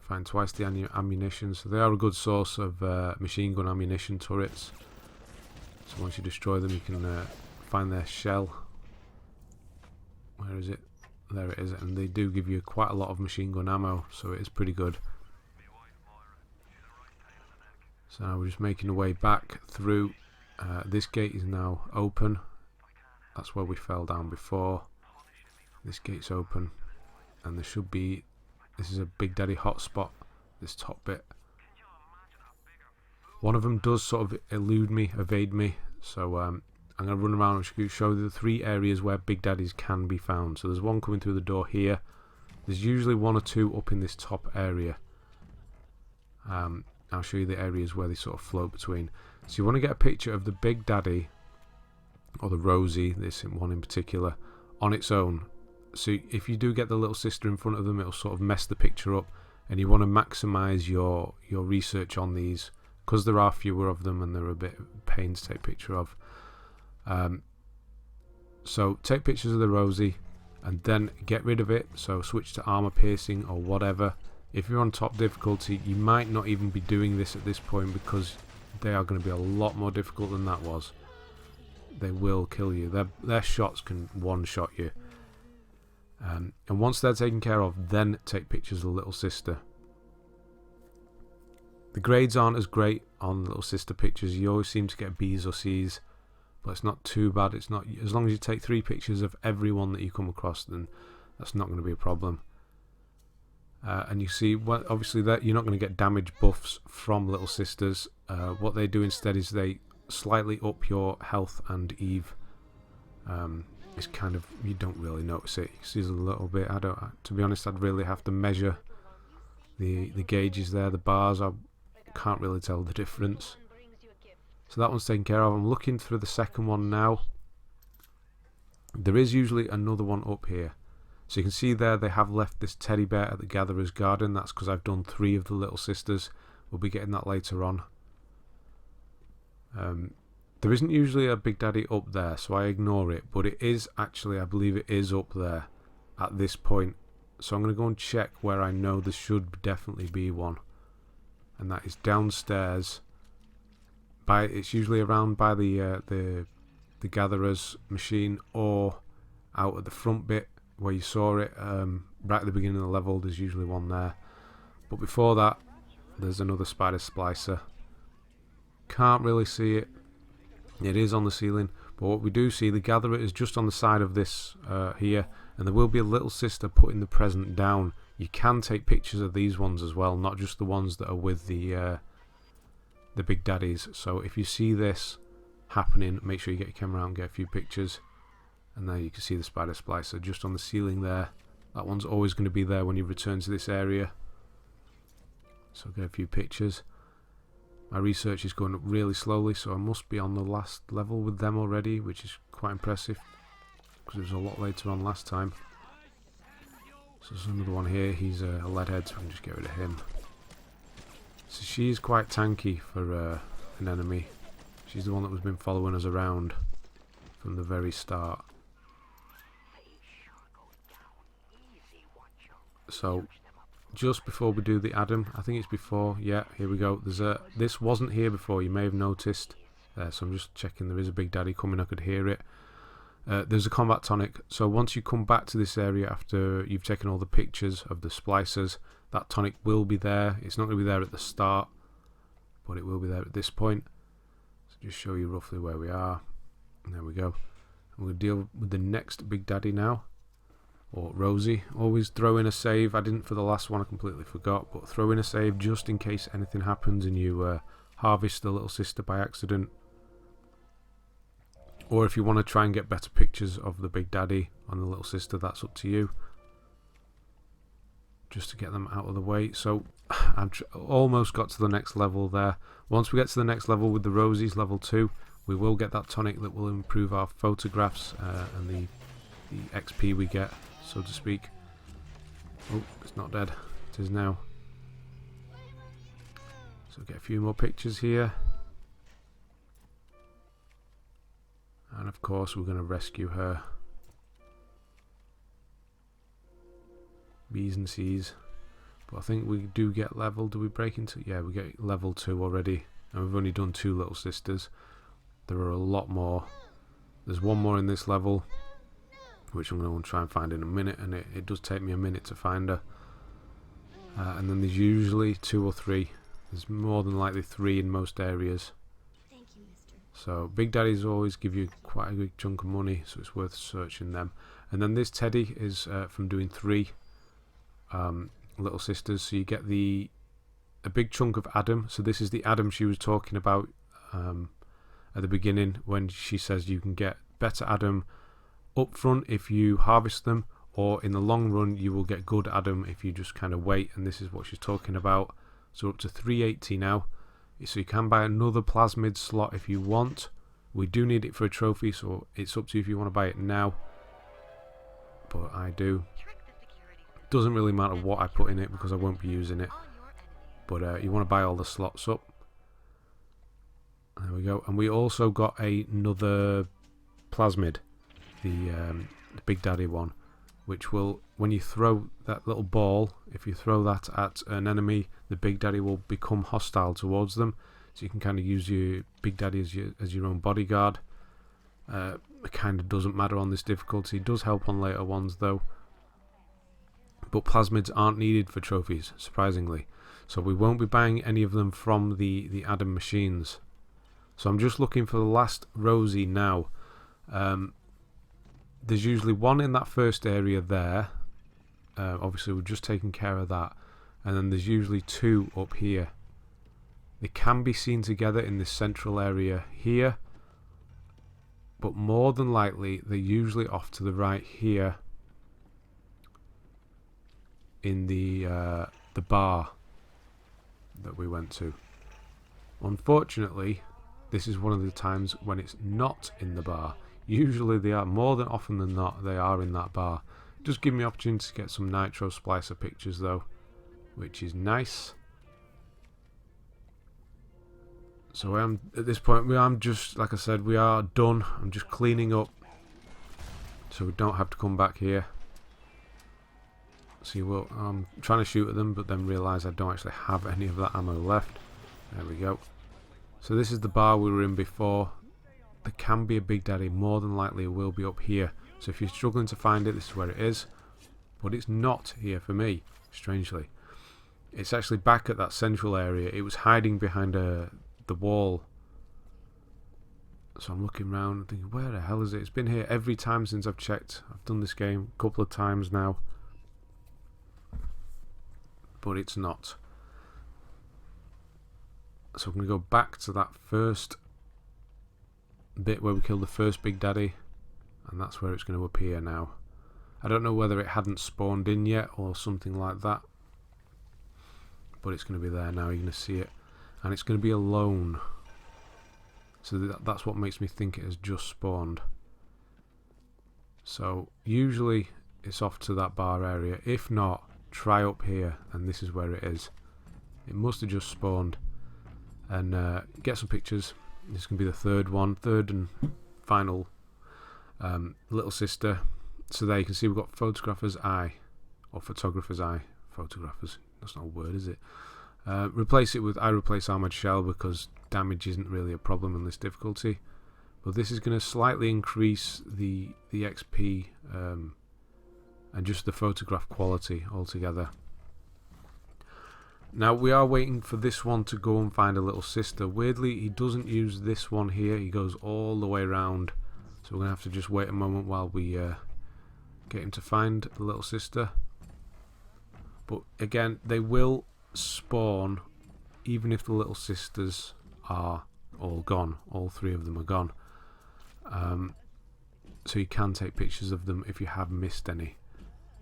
Find twice the ammunition, so they are a good source of machine gun ammunition turrets. So once you destroy them, you can find their shell. Where is it? There it is, and they do give you quite a lot of machine gun ammo, so it is pretty good. So now we're just making our way back through. This gate is now open. That's where we fell down before. This gate's open, and there should be. This is a Big Daddy hotspot, this top bit. One of them does sort of evade me, so I'm going to run around and show you the 3 areas where Big Daddies can be found. So there's one coming through the door here. There's usually 1 or 2 up in this top area. I'll show you the areas where they sort of float between. So you want to get a picture of the Big Daddy, or the Rosie, this one in particular, on its own. So if you do get the little sister in front of them, it'll sort of mess the picture up, and you want to maximize your research on these, because there are fewer of them and they're a bit pain to take picture of. So take pictures of the Rosie and then get rid of it. So switch to armor piercing or whatever. If you're on top difficulty, you might not even be doing this at this point, because they are going to be a lot more difficult than that was. They will kill you. Their shots can one-shot you. And once they're taken care of, then take pictures of the little sister. The grades aren't as great on little sister pictures. You always seem to get B's or C's, but it's not too bad. It's not, as long as you take 3 pictures of everyone that you come across, then that's not going to be a problem. And you see, well, obviously that you're not going to get damage buffs from little sisters. What they do instead is they slightly up your health and Eve. It's kind of, you don't really notice it. You see a little bit. To be honest, I'd really have to measure the gauges there, the bars. I can't really tell the difference. So that one's taken care of. I'm looking through the second one now. There is usually another one up here. So you can see there they have left this teddy bear at the Gatherer's Garden. That's because I've done 3 of the little sisters. We'll be getting that later on. There isn't usually a Big Daddy up there, so I ignore it. But it is actually, I believe it is up there at this point. So I'm going to go and check where I know there should definitely be one. And that is downstairs. It's usually around by the Gatherer's machine, or out at the front bit where you saw it right at the beginning of the level. There's usually one there. But before that, there's another Spider Splicer. can't really see it. It is on the ceiling, but what we do see, the gatherer is just on the side of this here, and there will be a little sister putting the present down. You can take pictures of these ones as well, not just the ones that are with the big daddies. So if you see this happening, make sure you get your camera out and get a few pictures. And there you can see the spider splicer just on the ceiling there. That one's always going to be there when you return to this area. So get a few pictures. My research is going up really slowly, so I must be on the last level with them already, which is quite impressive because it was a lot later on last time. So there's another one here. He's a leadhead, so we can just get rid of him. So she's quite tanky for an enemy. She's the one that has been following us around from the very start. So just before we do the Adam, I think it's before, yeah, here we go. This wasn't here before, you may have noticed. So I'm just checking, there is a big daddy coming, I could hear it. There's a combat tonic, so once you come back to this area after you've taken all the pictures of the splicers, that tonic will be there. It's not going to be there at the start, but it will be there at this point. So just show you roughly where we are. And there we go. I'm going to deal with the next big daddy now. Or Rosie. Always throw in a save. I didn't for the last one, I completely forgot, but throw in a save just in case anything happens and you harvest the little sister by accident. Or if you want to try and get better pictures of the big daddy on the little sister, that's up to you. Just to get them out of the way. So I've almost got to the next level there. Once we get to the next level with the Rosies, level 2, we will get that tonic that will improve our photographs and the XP we get, so to speak. Oh, it's not dead. It is now. So get a few more pictures here. And of course we're going to rescue her. B's and C's. But I think we do get level. Do we break into? Yeah, we get level 2 already. And we've only done 2 little sisters. There are a lot more. There's one more in this level, which I'm going to try and find in a minute, and it does take me a minute to find her. And then there's usually 2 or 3. There's more than likely 3 in most areas. Thank you, mister. So big daddies always give you quite a big chunk of money, so it's worth searching them. And then this teddy is from doing 3 little sisters, so you get a big chunk of Adam. So this is the Adam she was talking about at the beginning, when she says you can get better Adam up front if you harvest them, or in the long run you will get good Adam if you just kind of wait, and this is what she's talking about. So up to 380 now, so you can buy another Plasmid slot if you want. We do need it for a trophy, so it's up to you if you want to buy it now, but I do. Doesn't really matter what I put in it because I won't be using it, but you want to buy all the slots up. There we go. And we also got another Plasmid, the big daddy one, which will, when you throw that little ball, if you throw that at an enemy, the big daddy will become hostile towards them. So you can kind of use your big daddy as your own bodyguard. It kind of doesn't matter on this difficulty. It does help on later ones though. But plasmids aren't needed for trophies, surprisingly. So we won't be buying any of them from the Adam machines. So I'm just looking for the last Rosie now. There's usually 1 in that first area there. Obviously we've just taken care of that. And then there's usually 2 up here. They can be seen together in this central area here. But more than likely they're usually off to the right here. In the bar that we went to. Unfortunately, this is one of the times when it's not in the bar. Usually they are, more than often than not, they are in that bar. Just give me opportunity to get some Nitro Splicer pictures though, which is nice. So at this point, I'm just, like I said, we are done. I'm just cleaning up so we don't have to come back here. See, well, I'm trying to shoot at them, but then realise I don't actually have any of that ammo left. There we go. So this is the bar we were in before. There can be a big daddy. More than likely it will be up here. So if you're struggling to find it, this is where it is. But it's not here for me, strangely. It's actually back at that central area. It was hiding behind the wall So I'm looking around and thinking, where the hell is it? It's been here every time since I've checked. I've done this game a couple of times now, but it's not. So I'm going to go back to that first bit where we killed the first Big Daddy, and that's where it's going to appear now. I don't know whether it hadn't spawned in yet or something like that, but it's going to be there now. You're going to see it, and it's going to be alone. So that's what makes me think it has just spawned. So usually it's off to that bar area. If not, try up here, and this is where it is. It must have just spawned. And get some pictures. This can be the third and final little sister. So there you can see we've got photographer's eye, or photographer's eye. Photographers, that's not a word, is it? Replace it with I replace armored shell because damage isn't really a problem in this difficulty. But this is going to slightly increase the XP and just the photograph quality altogether. Now we are waiting for this one to go and find a little sister. Weirdly, he doesn't use this one here. He goes all the way around. So we're going to have to just wait a moment while we get him to find the little sister. But again, they will spawn even if the little sisters are all gone. All three of them are gone. So you can take pictures of them if you have missed any.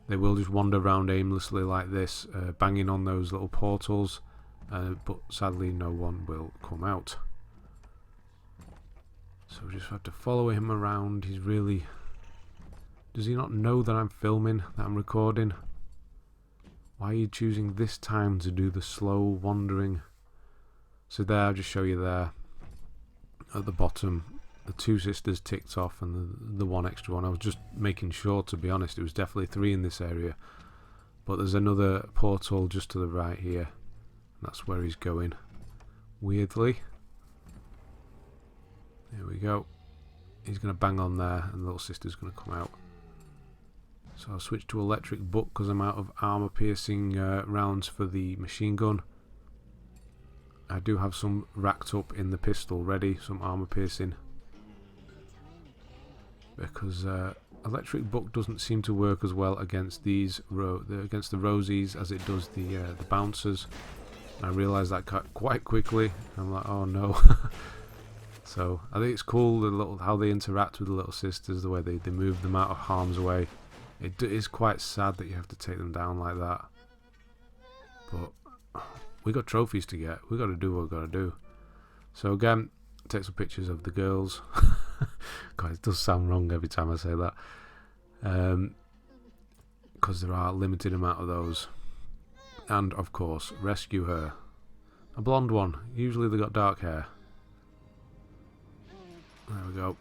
They will just wander around aimlessly like this, banging on those little portals, but sadly no one will come out. So we just have to follow him around. He's really... Does he not know that I'm filming, that I'm recording? Why are you choosing this time to do the slow wandering? So there, I'll just show you there, at the bottom, the two sisters ticked off and the one extra one. I was just making sure, to be honest. It was definitely 3 in this area. But there's another portal just to the right here. That's where he's going. Weirdly. There we go. He's going to bang on there and the little sister's going to come out. So I'll switch to electric book because I'm out of armor piercing rounds for the machine gun. I do have some racked up in the pistol ready, some armor piercing. Because electric book doesn't seem to work as well against these against the rosies as it does the bouncers. And I realised that quite quickly. I'm like, oh no. So I think it's cool how they interact with the little sisters, the way they move them out of harm's way. It is quite sad that you have to take them down like that. But we got trophies to get. We got to do what we got to do. So again, take some pictures of the girls. God, it does sound wrong every time I say that. Because there are a limited amount of those. And of course, rescue her. A blonde one. Usually they got dark hair. There we go.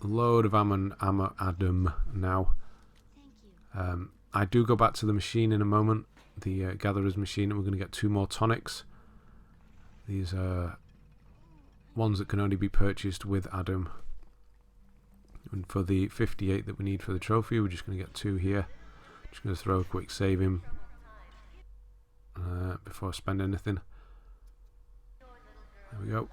A load of ammo Adam now. I do go back to the machine in a moment. The gatherer's machine, and we're going to get 2 more tonics. These are ones that can only be purchased with Adam. And for the 58 that we need for the trophy, we're just going to get 2 here. Just going to throw a quick save in before I spend anything. There we go.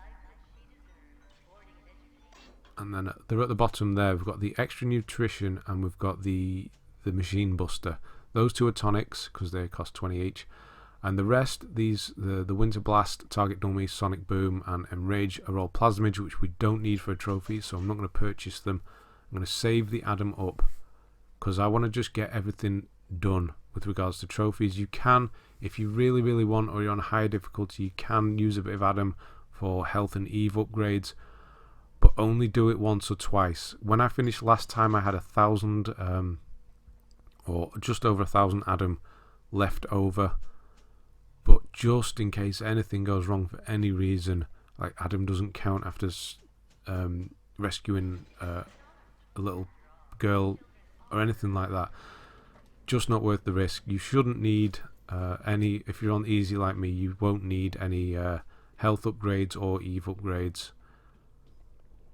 And then they're at the bottom there. We've got the extra nutrition and we've got the machine buster. Those 2 are tonics because they cost 20 each. And the rest, the Winter Blast, Target Dummy, Sonic Boom and Enrage are all Plasmid, which we don't need for a trophy, so I'm not going to purchase them. I'm going to save the Adam up because I want to just get everything done with regards to trophies. You can, if you really, really want, or you're on a higher difficulty, you can use a bit of Adam for health and Eve upgrades, but only do it once or twice. When I finished last time, I had 1,000, or just over 1,000 Adam left over. But just in case anything goes wrong for any reason, like Adam doesn't count after rescuing a little girl or anything like that, just not worth the risk. You shouldn't need any, if you're on easy like me, you won't need any health upgrades or Eve upgrades.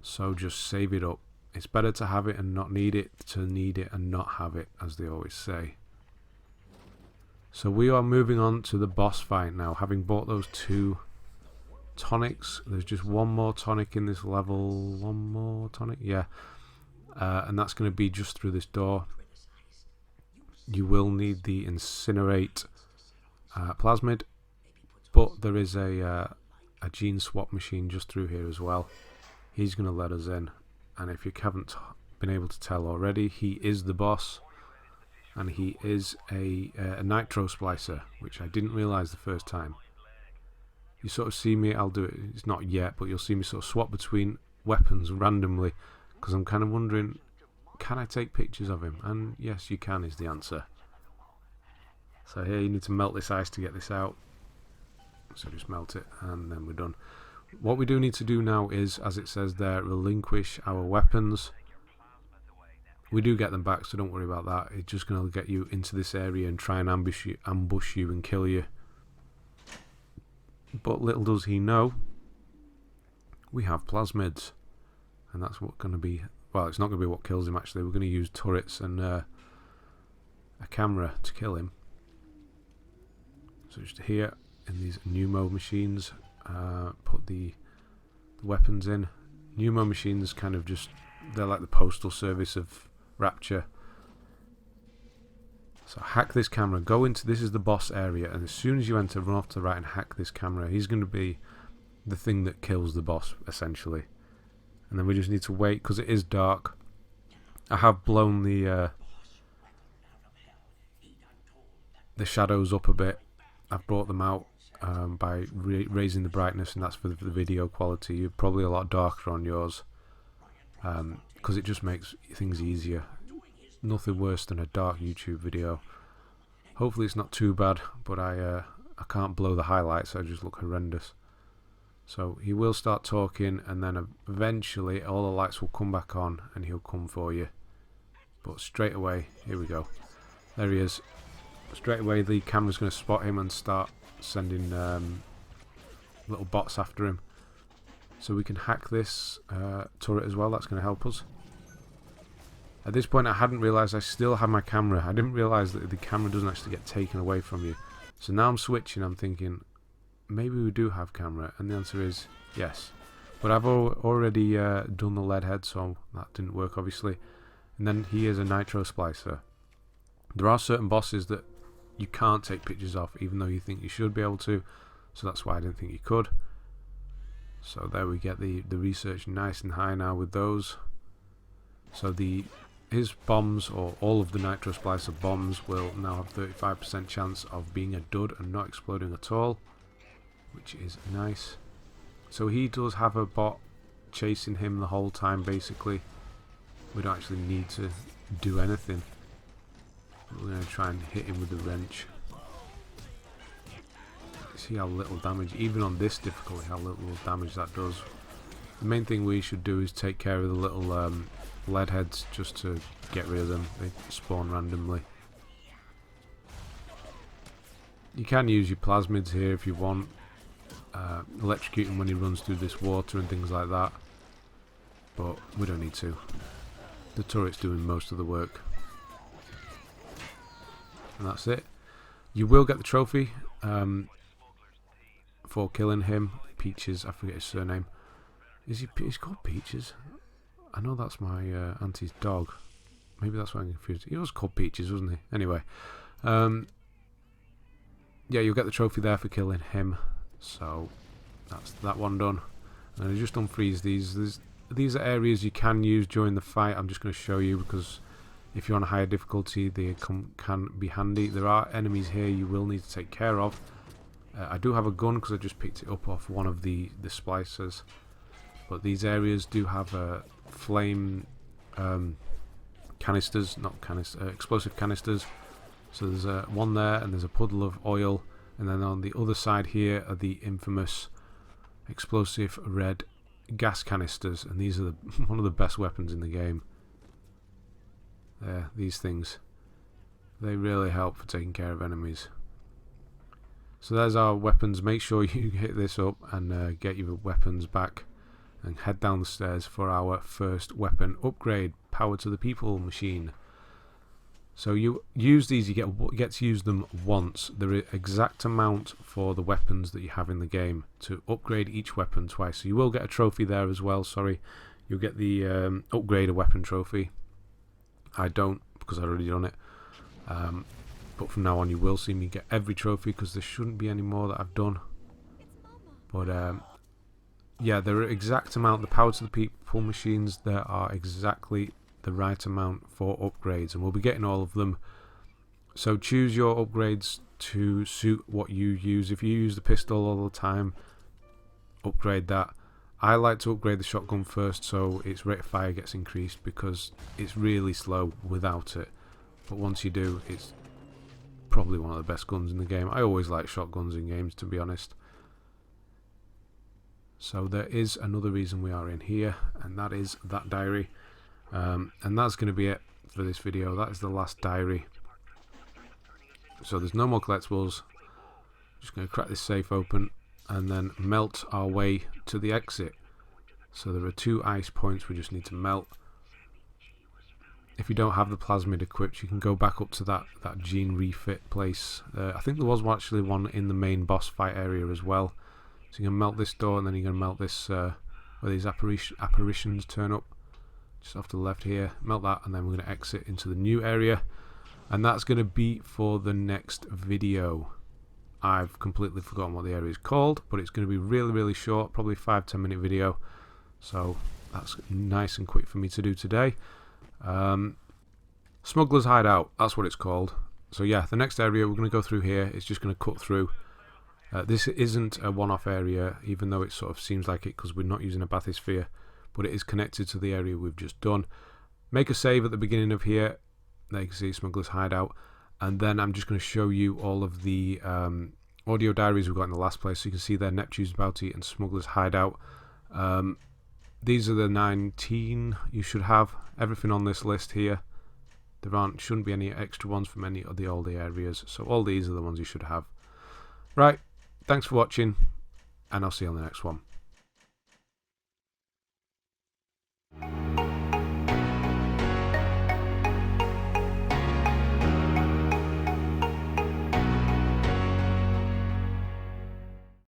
So just save it up. It's better to have it and not need it, to need it and not have it, as they always say. So we are moving on to the boss fight now, having bought those two tonics. There's just one more tonic in this level. One more tonic, yeah. And that's going to be just through this door. You will need the incinerate plasmid, but there is a gene swap machine just through here as well. He's going to let us in, and if you haven't been able to tell already, he is the boss, and he is a nitro splicer, which I didn't realise the first time. You sort of see me, I'll do it, it's not yet, but you'll see me sort of swap between weapons randomly, because I'm kind of wondering, can I take pictures of him? And yes, you can is the answer. So here you need to melt this ice to get this out. So just melt it and then we're done. What we do need to do now is, as it says there, relinquish our weapons. We do get them back, so don't worry about that. It's just going to get you into this area and try and ambush you and kill you. But little does he know, we have plasmids. And that's what going to be, well, it's not going to be what kills him actually. We're going to use turrets and a camera to kill him. So just here in these pneumo machines, put the weapons in. Pneumo machines kind of just, they're like the postal service of Rapture. So hack this camera, go into, this is the boss area, and as soon as you enter, run off to the right and hack this camera. He's going to be the thing that kills the boss essentially. And then we just need to wait, because it is dark. I have blown the shadows up a bit. I've brought them out by raising the brightness, and that's for the video quality. You're probably a lot darker on yours, because it just makes things easier. Nothing worse than a dark YouTube video. Hopefully it's not too bad, but I can't blow the highlights, so I just look horrendous. So he will start talking, and then eventually all the lights will come back on and he'll come for you. But straight away, here we go. There he is. Straight away the camera's going to spot him and start sending little bots after him. So we can hack this turret as well, that's going to help us. At this point I hadn't realised I still had my camera. I didn't realise that the camera doesn't actually get taken away from you. So now I'm switching, I'm thinking, maybe we do have camera, and the answer is yes. But I've already done the Leadhead, so that didn't work obviously. And then he is a nitro splicer. There are certain bosses that you can't take pictures of, even though you think you should be able to, so that's why I didn't think you could. So there we get the research nice and high now with those. So his bombs, or all of the nitro splicer bombs, will now have 35% chance of being a dud and not exploding at all, which is nice. So he does have a bot chasing him the whole time basically. We don't actually need to do anything. We're going to try and hit him with the wrench. See how little damage, even on this difficulty, how little damage that does. The main thing we should do is take care of the little lead heads, just to get rid of them. They spawn randomly. You can use your plasmids here if you want. Electrocute him when he runs through this water and things like that. But we don't need to. The turret's doing most of the work. And that's it. You will get the trophy for killing him. Peaches, I forget his surname. He's called Peaches? I know that's my auntie's dog. Maybe that's why I'm confused. He was called Peaches, wasn't he? Anyway. Yeah, you'll get the trophy there for killing him. So, that's that one done. And I just unfreeze these. These are areas you can use during the fight. I'm just going to show you, because if you're on a higher difficulty, they can be handy. There are enemies here you will need to take care of. I do have a gun because I just picked it up off one of the splicers. But these areas do have flame canisters, not canisters, explosive canisters. So there's one there, and there's a puddle of oil. And then on the other side here are the infamous explosive red gas canisters. And these are one of the best weapons in the game. These things, they really help for taking care of enemies. So there's our weapons. Make sure you hit this up and get your weapons back, and head down the stairs for our first weapon upgrade, Power to the People machine. So you use these, you get to use them once. The exact amount for the weapons that you have in the game to upgrade each weapon twice. So you will get a trophy there as well, sorry. You'll get the upgrade a weapon trophy. I don't, because I've already done it. But from now on you will see me get every trophy, because there shouldn't be any more that I've done. But yeah, there are exact amount, the power to the people machines, there are exactly the right amount for upgrades, and we'll be getting all of them. So choose your upgrades to suit what you use. If you use the pistol all the time, upgrade that. I like to upgrade the shotgun first, so its rate of fire gets increased, because it's really slow without it. But once you do, it's probably one of the best guns in the game. I always like shotguns in games, to be honest. So there is another reason we are in here, and that is that diary. And that's going to be it for this video. That is the last diary. So there's no more collectibles. Just going to crack this safe open and then melt our way to the exit. So there are 2 ice points we just need to melt. If you don't have the plasmid equipped, you can go back up to that gene refit place. I think there was actually one in the main boss fight area as well. So you're going to melt this door, and then you're going to melt this where these apparitions turn up. Just off to the left here, melt that, and then we're going to exit into the new area, and that's going to be for the next video. I've completely forgotten what the area is called, but it's going to be really short, probably 5-10 minute video, so that's nice and quick for me to do today. Smugglers Hideout, that's what it's called. So yeah, the next area we're going to go through here, it's just going to cut through. This isn't a one-off area, even though it sort of seems like it, because we're not using a Bathysphere, but it is connected to the area we've just done. Make a save at the beginning of here. There you can see Smugglers Hideout, and then I'm just going to show you all of the audio diaries we've got in the last place. So you can see there Neptune's Bounty and Smugglers Hideout. These are the 19 you should have. Everything on this list here. There shouldn't be any extra ones from any of the older areas, so all these are the ones you should have. Right, thanks for watching, and I'll see you on the next one.